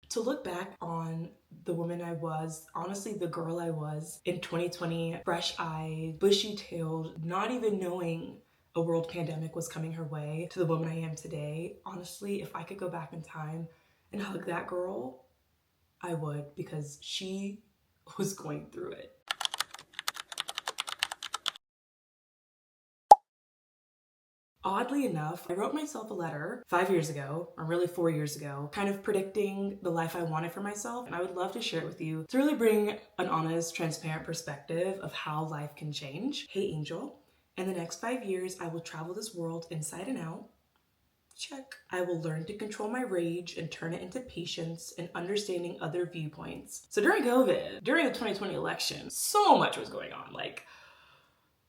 To look back on the woman I was, honestly the girl I was in 2020, fresh-eyed, bushy-tailed, not even knowing a world pandemic was coming her way, to the woman I am today, honestly, if I could go back in time and hug that girl, I would, because she was going through it. Oddly enough, I wrote myself a letter 5 years ago, or really 4 years ago, kind of predicting the life I wanted for myself, and I would love to share it with you to really bring an honest, transparent perspective of how life can change. Hey Angel, in the next 5 years, I will travel this world inside and out. Check. I will learn to control my rage and turn it into patience and understanding other viewpoints. So during COVID, during the 2020 election, so much was going on. Like,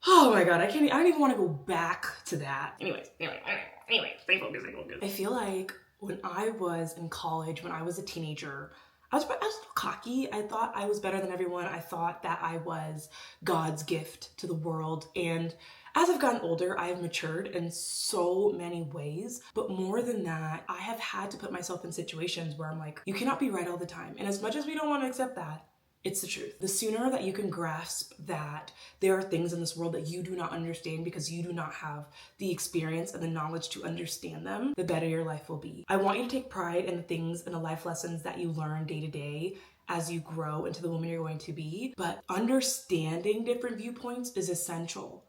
oh my God, I don't even want to go back to that. Anyway, stay focused. I feel like when I was in college, when I was a teenager, I was a little cocky. I thought I was better than everyone. I thought that I was God's gift to the world. And as I've gotten older, I have matured in so many ways. But more than that, I have had to put myself in situations where I'm like, you cannot be right all the time. And as much as we don't want to accept that, it's the truth. The sooner that you can grasp that there are things in this world that you do not understand because you do not have the experience and the knowledge to understand them, the better your life will be. I want you to take pride in the things and the life lessons that you learn day to day as you grow into the woman you're going to be. But understanding different viewpoints is essential.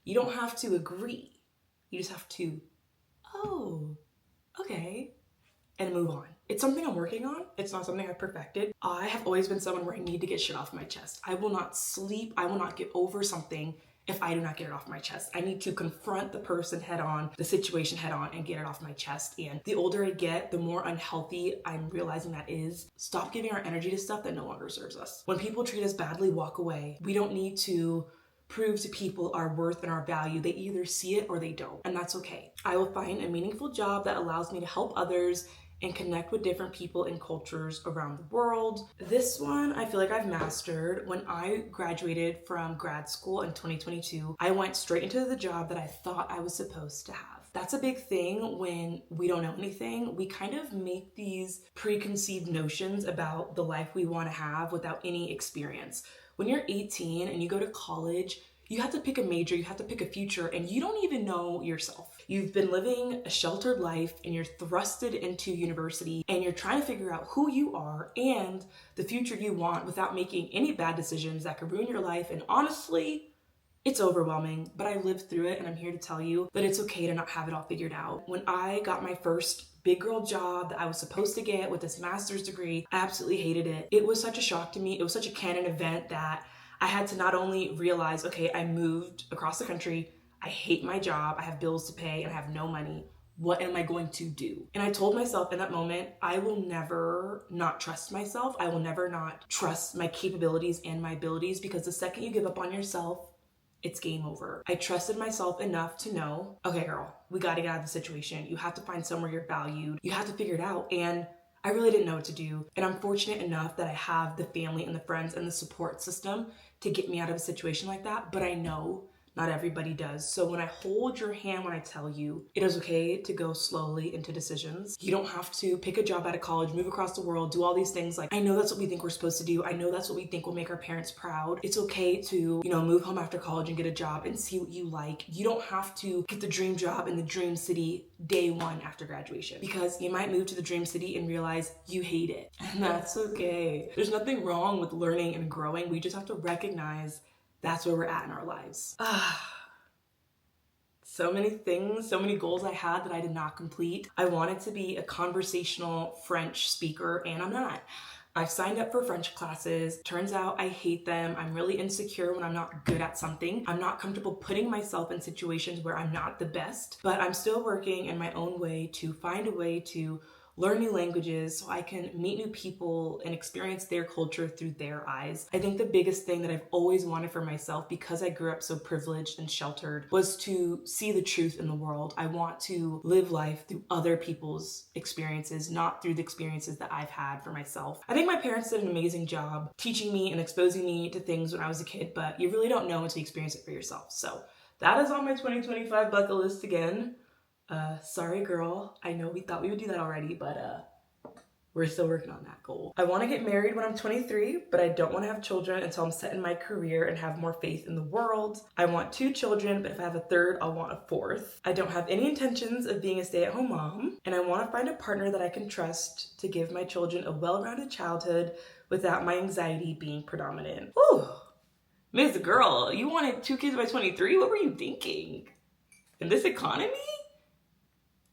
You don't have to agree. You just have to, oh, okay, and move on. It's something I'm working on. It's not something I've perfected. I have always been someone where I need to get shit off my chest. I will not sleep. I will not get over something if I do not get it off my chest. I need to confront the person head on, the situation head on, and get it off my chest. And the older I get, the more unhealthy I'm realizing that is. Stop giving our energy to stuff that no longer serves us. When people treat us badly, walk away. We don't need to prove to people our worth and our value. They either see it or they don't, and that's okay. I will find a meaningful job that allows me to help others and connect with different people and cultures around the world. This one I feel like I've mastered. When I graduated from grad school in 2022, I went straight into the job that I thought I was supposed to have. That's a big thing when we don't know anything. We kind of make these preconceived notions about the life we want to have without any experience. When you're 18 and you go to college, you have to pick a major, you have to pick a future, and you don't even know yourself. You've been living a sheltered life and you're thrusted into university and you're trying to figure out who you are and the future you want without making any bad decisions that could ruin your life. And honestly, it's overwhelming, but I lived through it and I'm here to tell you that it's okay to not have it all figured out. When I got my first big girl job that I was supposed to get with this master's degree, I absolutely hated it. It was such a shock to me. It was such a canon event that I had to not only realize, okay, I moved across the country, I hate my job, I have bills to pay, and I have no money. What am I going to do? And I told myself in that moment, I will never not trust myself. I will never not trust my capabilities and my abilities, because the second you give up on yourself, it's game over. I trusted myself enough to know, okay, girl, we got to get out of the situation. You have to find somewhere you're valued. You have to figure it out. And I really didn't know what to do. And I'm fortunate enough that I have the family and the friends and the support system to get me out of a situation like that. But I know not everybody does. So when I hold your hand, when I tell you it is okay to go slowly into decisions, you don't have to pick a job out of college, move across the world, do all these things. Like, I know that's what we think we're supposed to do. I know that's what we think will make our parents proud. It's okay to, move home after college and get a job and see what you like. You don't have to get the dream job in the dream city day one after graduation, because you might move to the dream city and realize you hate it. And that's okay. There's nothing wrong with learning and growing. We just have to recognize that's where we're at in our lives. So many things, so many goals I had that I did not complete. I wanted to be a conversational French speaker, and I'm not. I've signed up for French classes. Turns out I hate them. I'm really insecure when I'm not good at something. I'm not comfortable putting myself in situations where I'm not the best, but I'm still working in my own way to find a way to learn new languages so I can meet new people and experience their culture through their eyes. I think the biggest thing that I've always wanted for myself, because I grew up so privileged and sheltered, was to see the truth in the world. I want to live life through other people's experiences, not through the experiences that I've had for myself. I think my parents did an amazing job teaching me and exposing me to things when I was a kid, but you really don't know until you experience it for yourself. So that is on my 2025 bucket list again. Sorry girl, I know we thought we would do that already, but We're still working on that goal. I want to get married when I'm 23, but I don't want to have children until I'm set in my career and have more faith in the world. I want 2 children, but if I have a third, I'll want a fourth. I don't have any intentions of being a stay-at-home mom, and I want to find a partner that I can trust to give my children a well-rounded childhood without my anxiety being predominant. Whew. Miss Girl, you wanted 2 kids by 23? What were you thinking? In this economy?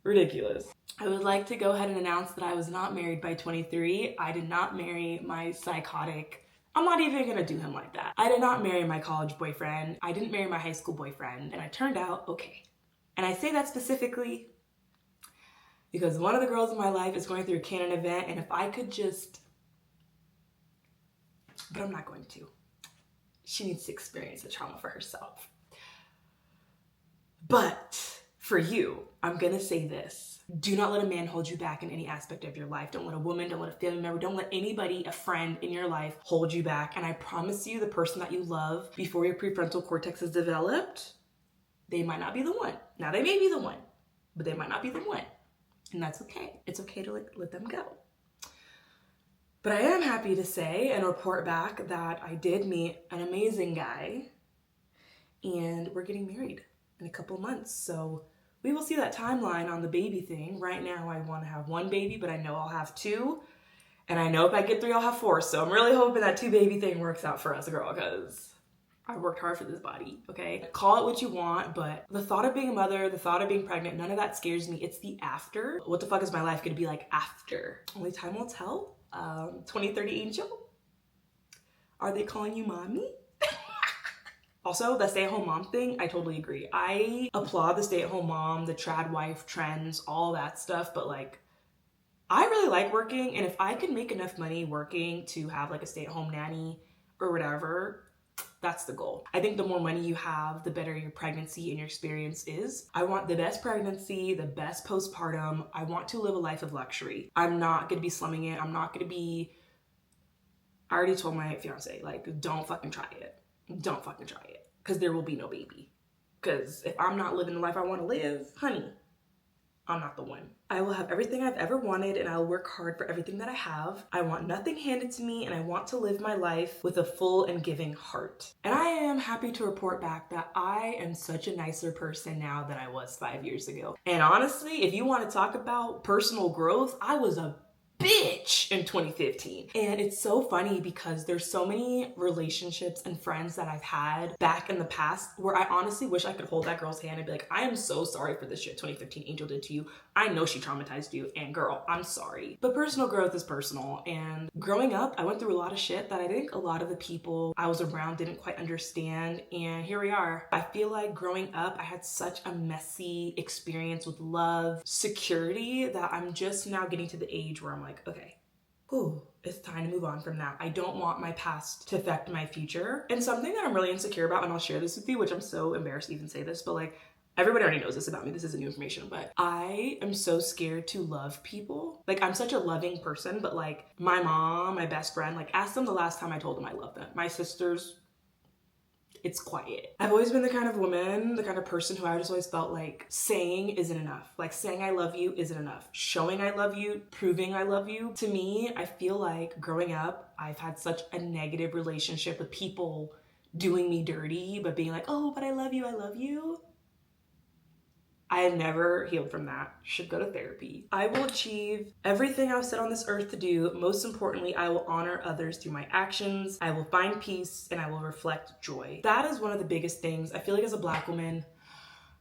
Ridiculous. I would like to go ahead and announce that I was not married by 23. I did not marry my psychotic, I'm not even gonna do him like that. I did not marry my college boyfriend. I didn't marry my high school boyfriend, and I turned out okay. And I say that specifically because one of the girls in my life is going through a canon event, and if I could just, but I'm not going to. She needs to experience the trauma for herself. But for you, I'm gonna say this. Do not let a man hold you back in any aspect of your life. Don't let a woman, don't let a family member, don't let anybody, a friend in your life hold you back. And I promise you, the person that you love before your prefrontal cortex is developed, they might not be the one. Now they may be the one, but they might not be the one. And that's okay. It's okay to let them go. But I am happy to say and report back that I did meet an amazing guy, and we're getting married in a couple months. So we will see that timeline on the baby thing. Right now I want to have 1 baby, but I know I'll have 2. And I know if I get 3, I'll have 4. So I'm really hoping that 2 baby thing works out for us, girl, because I worked hard for this body, okay? Call it what you want, but the thought of being a mother, the thought of being pregnant, none of that scares me. It's the after. What the fuck is my life gonna be like after? Only time will tell. 2030 angel? Are they calling you mommy? Also, the stay-at-home mom thing, I totally agree. I applaud the stay-at-home mom, the trad wife trends, all that stuff, but like, I really like working, and if I could make enough money working to have like a stay-at-home nanny or whatever, that's the goal. I think the more money you have, the better your pregnancy and your experience is. I want the best pregnancy, the best postpartum. I want to live a life of luxury. I'm not gonna be slumming it. I'm not gonna be, I already told my fiance, like, don't fucking try it. Don't fucking try it, because there will be no baby. Because if I'm not living the life I want to live, honey, I'm not the one. I will have everything I've ever wanted, and I'll work hard for everything that I have. I want nothing handed to me, and I want to live my life with a full and giving heart. And I am happy to report back that I am such a nicer person now than I was 5 years ago. And honestly, if you want to talk about personal growth, I was a bitch in 2015. And it's so funny because there's so many relationships and friends that I've had back in the past where I honestly wish I could hold that girl's hand and be like, I am so sorry for this shit 2015 Angel did to you. I know she traumatized you, and girl, I'm sorry. But personal growth is personal, and growing up, I went through a lot of shit that I think a lot of the people I was around didn't quite understand, and here we are. I feel like growing up, I had such a messy experience with love, security, that I'm just now getting to the age where I'm like, okay, ooh, it's time to move on from that. I don't want my past to affect my future. And something that I'm really insecure about, and I'll share this with you, which I'm so embarrassed to even say this, but like, everybody already knows this about me. This isn't new information, but I am so scared to love people. Like, I'm such a loving person, but like my mom, my best friend, like ask them the last time I told them I love them. My sisters, it's quiet. I've always been the kind of woman, the kind of person who I just always felt like saying isn't enough. Like saying I love you isn't enough. Showing I love you, proving I love you. To me, I feel like growing up, I've had such a negative relationship with people doing me dirty, but being like, oh, but I love you, I love you. I have never healed from that. Should go to therapy. I will achieve everything I was set on this earth to do. Most importantly, I will honor others through my actions. I will find peace, and I will reflect joy. That is one of the biggest things. I feel like as a Black woman,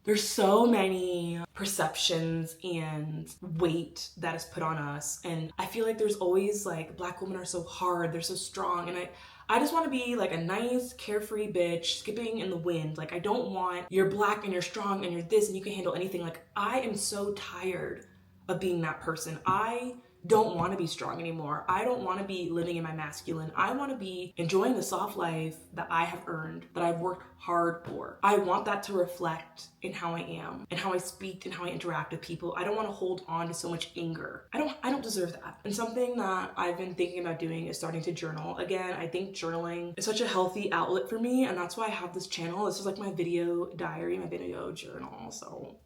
there's so many perceptions and weight that is put on us. And I feel like there's always like, Black women are so hard, they're so strong. And I just want to be like a nice, carefree bitch skipping in the wind. Like, I don't want you're Black and you're strong and you're this and you can handle anything. Like, I am so tired of being that person. I don't want to be strong anymore. I don't want to be living in my masculine. I want to be enjoying the soft life that I have earned, that I've worked hard for. I want that to reflect in how I am and how I speak and how I interact with people. I don't want to hold on to so much anger. I don't deserve that. And something that I've been thinking about doing is starting to journal again. I think journaling is such a healthy outlet for me, and that's why I have this channel. This is like my video diary, my video journal. So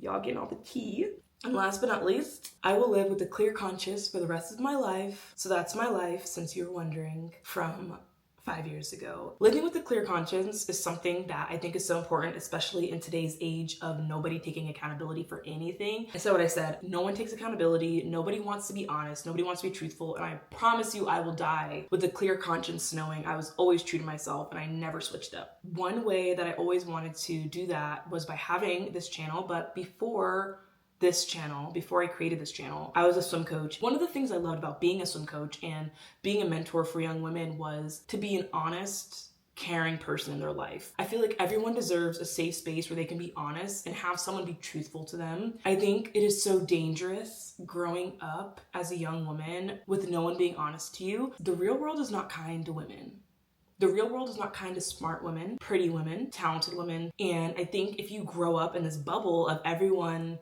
y'all getting all the tea. And last but not least, I will live with a clear conscience for the rest of my life. So that's my life, since you're wondering, from 5 years ago. Living with a clear conscience is something that I think is so important, especially in today's age of nobody taking accountability for anything. I said what I said. No one takes accountability. Nobody wants to be honest. Nobody wants to be truthful. And I promise you, I will die with a clear conscience knowing I was always true to myself and I never switched up. One way that I always wanted to do that was by having this channel, but before I created this channel, I was a swim coach. One of the things I loved about being a swim coach and being a mentor for young women was to be an honest, caring person in their life. I feel like everyone deserves a safe space where they can be honest and have someone be truthful to them. I think it is so dangerous growing up as a young woman with no one being honest to you. The real world is not kind to women. The real world is not kind to smart women, pretty women, talented women. And I think if you grow up in this bubble of everyone,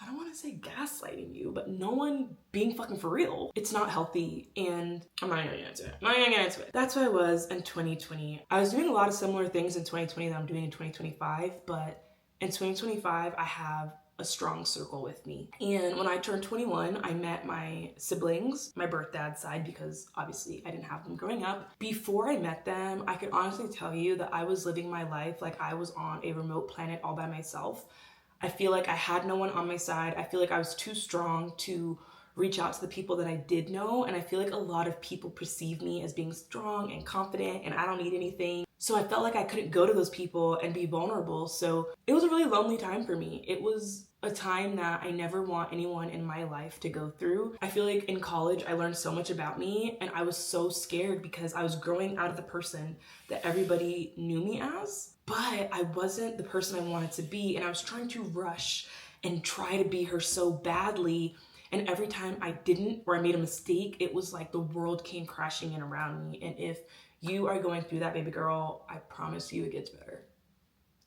I don't want to say gaslighting you, but no one being fucking for real, it's not healthy. And I'm not gonna get into it. That's what I was in 2020. I was doing a lot of similar things in 2020 that I'm doing in 2025, but in 2025, I have a strong circle with me. And when I turned 21, I met my siblings, my birth dad's side, because obviously I didn't have them growing up. Before I met them, I could honestly tell you that I was living my life like I was on a remote planet all by myself. I feel like I had no one on my side. I feel like I was too strong to reach out to the people that I did know. And I feel like a lot of people perceive me as being strong and confident and I don't need anything. So I felt like I couldn't go to those people and be vulnerable. So it was a really lonely time for me. It was a time that I never want anyone in my life to go through. I feel like in college, I learned so much about me and I was so scared because I was growing out of the person that everybody knew me as. But I wasn't the person I wanted to be, and I was trying to rush and try to be her so badly. And every time I didn't, or I made a mistake, it was like the world came crashing in around me. And if you are going through that, baby girl, I promise you it gets better.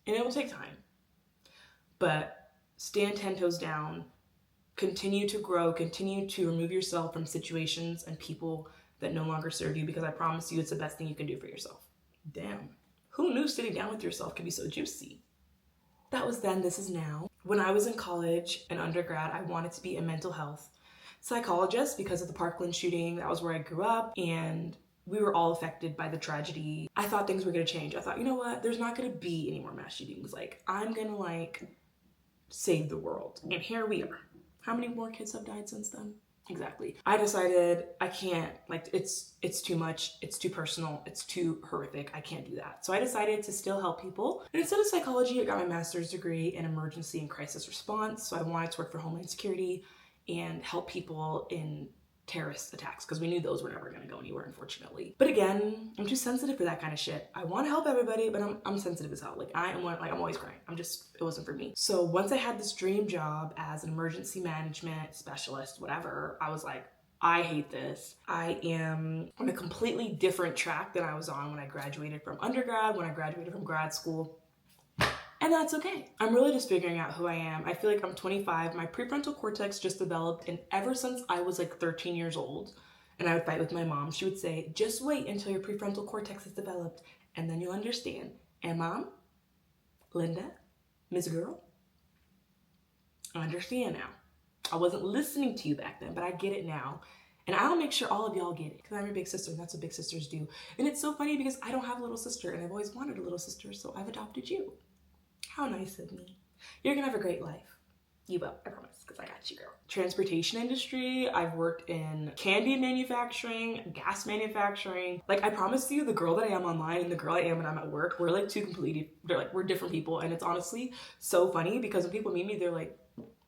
And it will take time. But stand 10 toes down, continue to grow, continue to remove yourself from situations and people that no longer serve you, because I promise you it's the best thing you can do for yourself. Damn. Who knew sitting down with yourself could be so juicy? That was then, this is now. When I was in college and undergrad, I wanted to be a mental health psychologist because of the Parkland shooting. That was where I grew up and we were all affected by the tragedy. I thought things were gonna change. I thought, you know what? There's not gonna be any more mass shootings. Like, I'm gonna save the world. And here we are. How many more kids have died since then? Exactly. I decided I can't, it's too much, it's too personal, it's too horrific, I can't do that. So I decided to still help people. And instead of psychology, I got my master's degree in emergency and crisis response. So I wanted to work for Homeland Security and help people in terrorist attacks, because we knew those were never gonna go anywhere, unfortunately. But again, I'm too sensitive for that kind of shit. I wanna help everybody, but I'm sensitive as hell. I'm always crying. it wasn't for me. So once I had this dream job as an emergency management specialist, whatever, I was like, I hate this. I am on a completely different track than I was on when I graduated from undergrad, when I graduated from grad school. And that's okay. I'm really just figuring out who I am. I feel like I'm 25. My prefrontal cortex just developed, and ever since I was 13 years old, and I would fight with my mom, she would say, just wait until your prefrontal cortex is developed, and then you'll understand. And Mom, Linda, Miss Girl, I understand now. I wasn't listening to you back then, but I get it now. And I'll make sure all of y'all get it, because I'm your big sister, and that's what big sisters do. And it's so funny because I don't have a little sister, and I've always wanted a little sister, so I've adopted you. How nice of me. You're gonna have a great life. You will, I promise, because I got you, girl. Transportation industry, I've worked in candy manufacturing, gas manufacturing. I promise you, the girl that I am online and the girl I am when I'm at work, we're we're different people. And it's honestly so funny because when people meet me, they're like,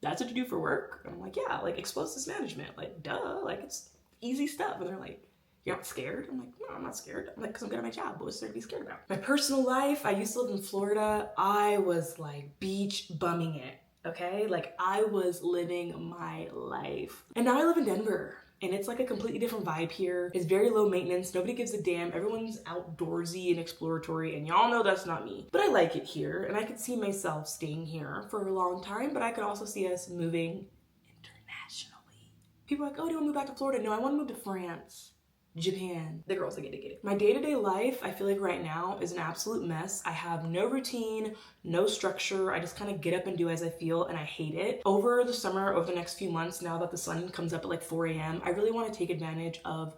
that's what you do for work? And I'm like, yeah, explosives management, duh, it's easy stuff. And they're like, you're not scared? I'm like, no, I'm not scared. I'm because I'm good at my job. What was there to be scared about? My personal life, I used to live in Florida. I was beach bumming it, okay? I was living my life. And now I live in Denver. And it's a completely different vibe here. It's very low maintenance. Nobody gives a damn. Everyone's outdoorsy and exploratory. And y'all know that's not me. But I like it here. And I could see myself staying here for a long time. But I could also see us moving internationally. People are like, oh, do you want to move back to Florida? No, I want to move to France. Japan. The girls, I get it. My day-to-day life, I feel like right now is an absolute mess. I have no routine, no structure. I just kind of get up and do as I feel, and I hate it. Over the summer, over the next few months, now that the sun comes up at like 4 a.m., I really want to take advantage of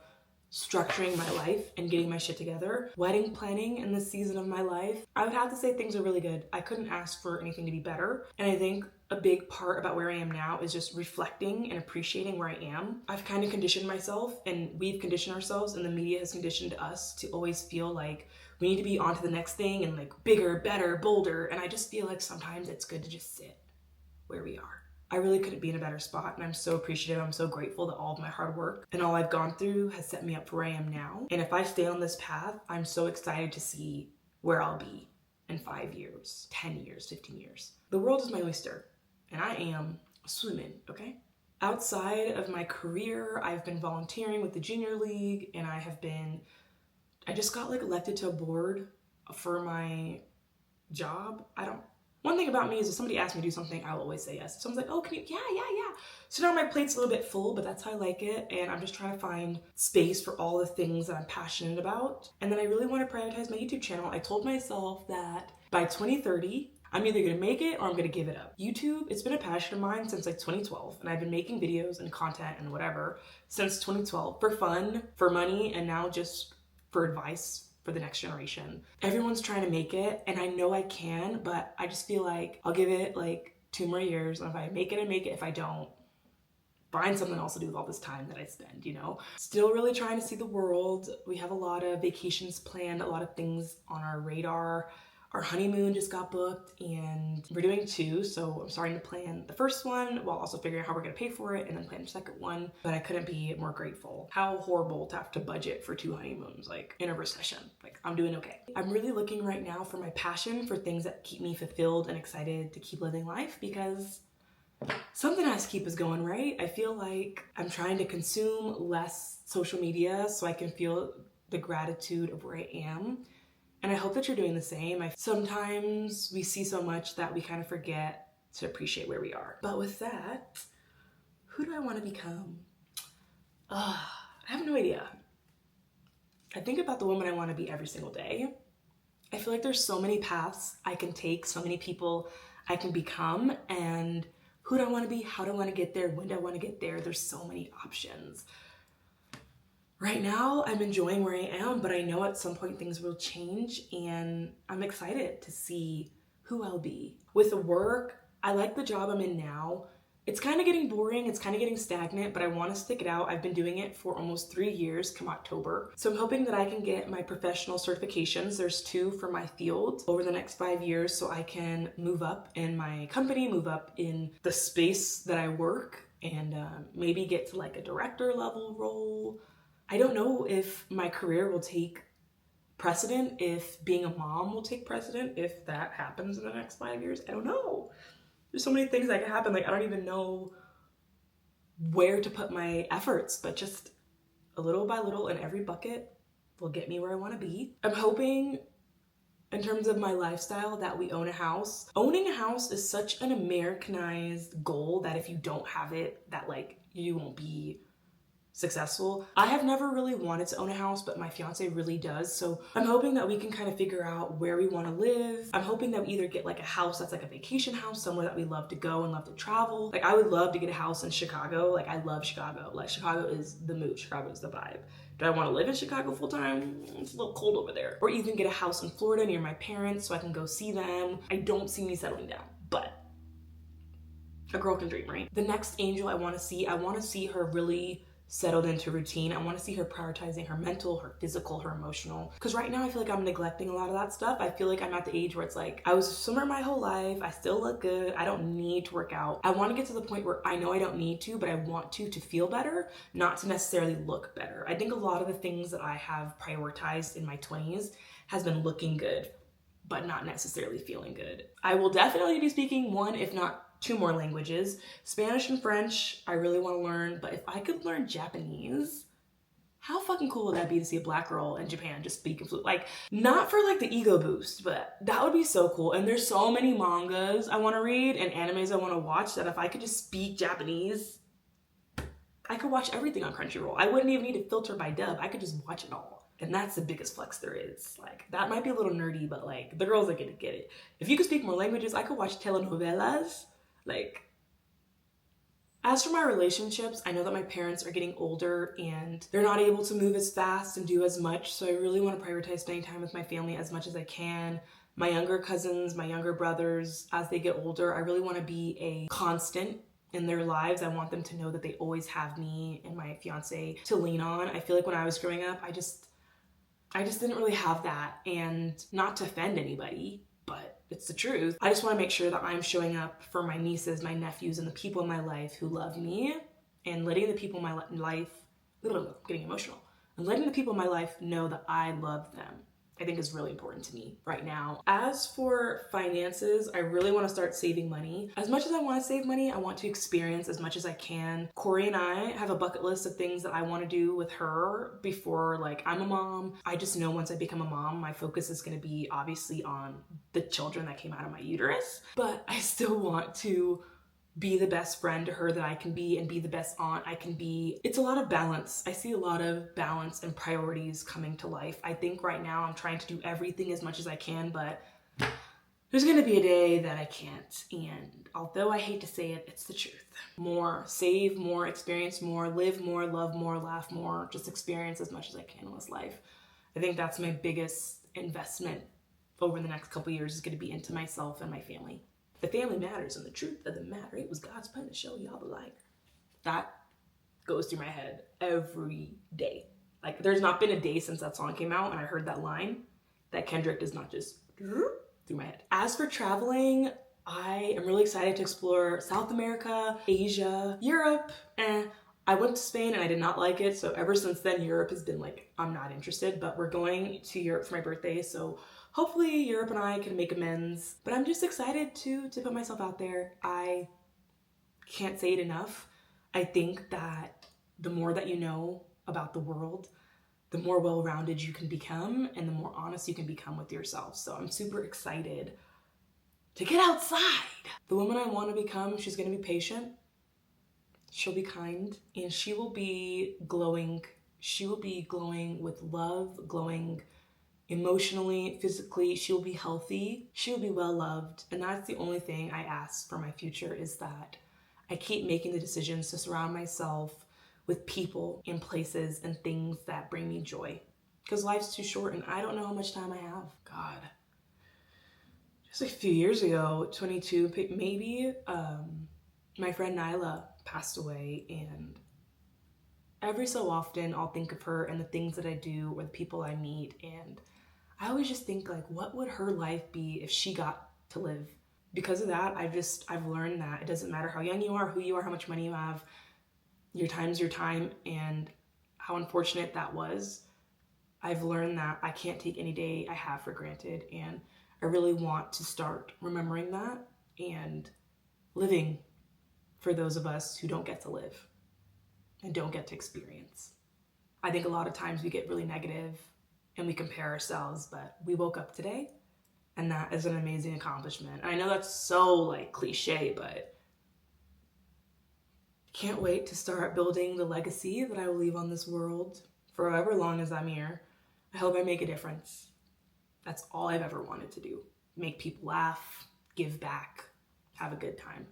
structuring my life and getting my shit together. Wedding planning in this season of my life, I would have to say things are really good. I couldn't ask for anything to be better. And I think a big part about where I am now is just reflecting and appreciating where I am. I've kind of conditioned myself, and we've conditioned ourselves, and the media has conditioned us to always feel like we need to be on to the next thing and like bigger, better, bolder. And I just feel like sometimes it's good to just sit where we are. I really couldn't be in a better spot, and I'm so appreciative. I'm so grateful that all of my hard work and all I've gone through has set me up for where I am now. And if I stay on this path, I'm so excited to see where I'll be in 5 years, 10 years, 15 years. The world is my oyster, and I am swimming, okay? Outside of my career, I've been volunteering with the Junior League, and I just got like elected to a board for my job. One thing about me is if somebody asks me to do something, I'll always say yes. Someone's like, oh, can you? Yeah. So now my plate's a little bit full, but that's how I like it. And I'm just trying to find space for all the things that I'm passionate about. And then I really want to prioritize my YouTube channel. I told myself that by 2030, I'm either gonna make it or I'm gonna give it up. YouTube, it's been a passion of mine since like 2012. And I've been making videos and content and whatever since 2012 for fun, for money, and now just for advice for the next generation. Everyone's trying to make it, and I know I can, but I just feel like I'll give it like 2 more years, and if I make it, I make it. If I don't, find something else to do with all this time that I spend, you know? Still really trying to see the world. We have a lot of vacations planned, a lot of things on our radar. Our honeymoon just got booked, and we're doing 2, so I'm starting to plan the first one while also figuring out how we're gonna pay for it, and then plan the second one. But I couldn't be more grateful. How horrible to have to budget for 2 honeymoons, like in a recession. Like, I'm doing okay. I'm really looking right now for my passion, for things that keep me fulfilled and excited to keep living life, because something has to keep us going, right? I feel like I'm trying to consume less social media so I can feel the gratitude of where I am. And I hope that you're doing the same. Sometimes we see so much that we kind of forget to appreciate where we are. But with that, who do I want to become? I have no idea. I think about the woman I want to be every single day. I feel like there's so many paths I can take, so many people I can become, and who do I want to be? How do I want to get there? When do I want to get there? There's so many options. Right now, I'm enjoying where I am, but I know at some point things will change, and I'm excited to see who I'll be. With the work, I like the job I'm in now. It's kind of getting boring, it's kind of getting stagnant, but I want to stick it out. I've been doing it for almost 3 years come October. So I'm hoping that I can get my professional certifications. There's 2 for my field over the next 5 years, so I can move up in my company, move up in the space that I work, and maybe get to like a director level role. I don't know if my career will take precedent, if being a mom will take precedent, if that happens in the next 5 years. I don't know. There's so many things that can happen. Like, I don't even know where to put my efforts, but just a little by little in every bucket will get me where I want to be. I'm hoping in terms of my lifestyle that we own a house. Owning a house is such an Americanized goal that if you don't have it, that like you won't be successful. I have never really wanted to own a house, but my fiance really does. So I'm hoping that we can kind of figure out where we want to live. I'm hoping that we either get like a house that's like a vacation house, somewhere that we love to go and love to travel. Like, I would love to get a house in Chicago. Like, I love Chicago. Like, Chicago is the mood. Chicago is the vibe. Do I want to live in Chicago full time? It's a little cold over there. Or even get a house in Florida near my parents so I can go see them. I don't see me settling down, but a girl can dream, right? The next angel I want to see her really settled into routine. I want to see her prioritizing her mental, her physical, her emotional. Because right now I feel like I'm neglecting a lot of that stuff. I feel like I'm at the age where it's like, I was a swimmer my whole life. I still look good. I don't need to work out. I want to get to the point where I know I don't need to, but I want to feel better, not to necessarily look better. I think a lot of the things that I have prioritized in my 20s has been looking good, but not necessarily feeling good. I will definitely be speaking 1, if not 2 more languages. Spanish and French, I really want to learn, but if I could learn Japanese, how fucking cool would that be to see a black girl in Japan just speaking fluent? Like, not for like the ego boost, but that would be so cool. And there's so many mangas I want to read and animes I want to watch that if I could just speak Japanese, I could watch everything on Crunchyroll. I wouldn't even need to filter by dub. I could just watch it all. And that's the biggest flex there is. Like, that might be a little nerdy, but like, the girls are gonna get it. If you could speak more languages, I could watch telenovelas. Like, as for my relationships, I know that my parents are getting older and they're not able to move as fast and do as much. So I really want to prioritize spending time with my family as much as I can. My younger cousins, my younger brothers, as they get older, I really want to be a constant in their lives. I want them to know that they always have me and my fiance to lean on. I feel like when I was growing up, I just didn't really have that. And not to offend anybody, but it's the truth. I just want to make sure that I'm showing up for my nieces, my nephews, and the people in my life who love me, and letting the people in my life, getting emotional, and letting the people in my life know that I love them, I think is really important to me right now. As for finances, I really want to start saving money. As much as I want to save money, I want to experience as much as I can. Corey and I have a bucket list of things that I want to do with her before, like, I'm a mom. I just know once I become a mom, my focus is going to be obviously on the children that came out of my uterus, but I still want to be the best friend to her that I can be and be the best aunt I can be. It's a lot of balance. I see a lot of balance and priorities coming to life. I think right now I'm trying to do everything as much as I can, but there's gonna be a day that I can't. And although I hate to say it, it's the truth. More, save more, experience more, live more, love more, laugh more, just experience as much as I can in this life. I think that's my biggest investment over the next couple years, is gonna be into myself and my family. The family matters, and the truth of the matter, it was God's plan to show y'all the light. That goes through my head every day. Like, there's not been a day since that song came out and I heard that line that Kendrick does not just through my head. As for traveling, I am really excited to explore South America, Asia, Europe, and I went to Spain and I did not like it. So ever since then, Europe has been like, I'm not interested, but we're going to Europe for my birthday. So hopefully Europe and I can make amends, but I'm just excited to put myself out there. I can't say it enough. I think that the more that you know about the world, the more well-rounded you can become and the more honest you can become with yourself. So I'm super excited to get outside. The woman I want to become, she's going to be patient. She'll be kind, and she will be glowing. She will be glowing with love, glowing emotionally, physically. She'll be healthy. She'll be well loved. And that's the only thing I ask for my future, is that I keep making the decisions to surround myself with people and places and things that bring me joy. Because life's too short and I don't know how much time I have. God. Just a few years ago, 22 maybe, my friend Nyla passed away, and every so often I'll think of her and the things that I do or the people I meet, and I always just think, like, what would her life be if she got to live? Because of that, I've learned that it doesn't matter how young you are, who you are, how much money you have, your time's your time, and how unfortunate that was. I've learned that I can't take any day I have for granted, and I really want to start remembering that and living for those of us who don't get to live and don't get to experience. I think a lot of times we get really negative and we compare ourselves, but we woke up today, and that is an amazing accomplishment. And I know that's so like cliche, but can't wait to start building the legacy that I will leave on this world for however long as I'm here. I hope I make a difference. That's all I've ever wanted to do. Make people laugh, give back, have a good time.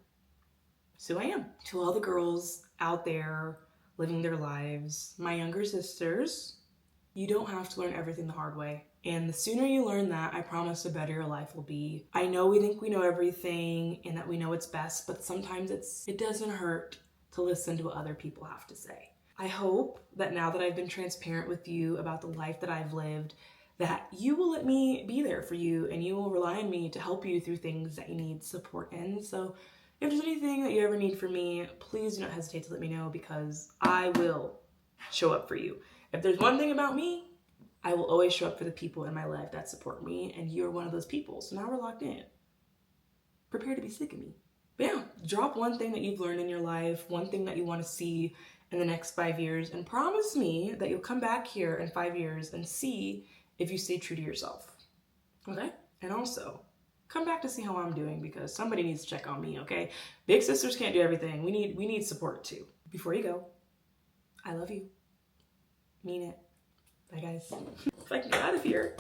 So I am. To all the girls out there living their lives, my younger sisters, you don't have to learn everything the hard way. And the sooner you learn that, I promise the better your life will be. I know we think we know everything and that we know what's best, but sometimes it doesn't hurt to listen to what other people have to say. I hope that now that I've been transparent with you about the life that I've lived, that you will let me be there for you and you will rely on me to help you through things that you need support in. So if there's anything that you ever need from me, please do not hesitate to let me know, because I will show up for you. If there's one thing about me, I will always show up for the people in my life that support me, and you're one of those people. So now we're locked in. Prepare to be sick of me. But yeah, drop one thing that you've learned in your life, one thing that you want to see in the next 5 years, and promise me that you'll come back here in 5 years and see if you stay true to yourself. Okay? And also, come back to see how I'm doing, because somebody needs to check on me, okay? Big sisters can't do everything. We need support too. Before you go, I love you. Mean it. Bye guys. If I can get out of here.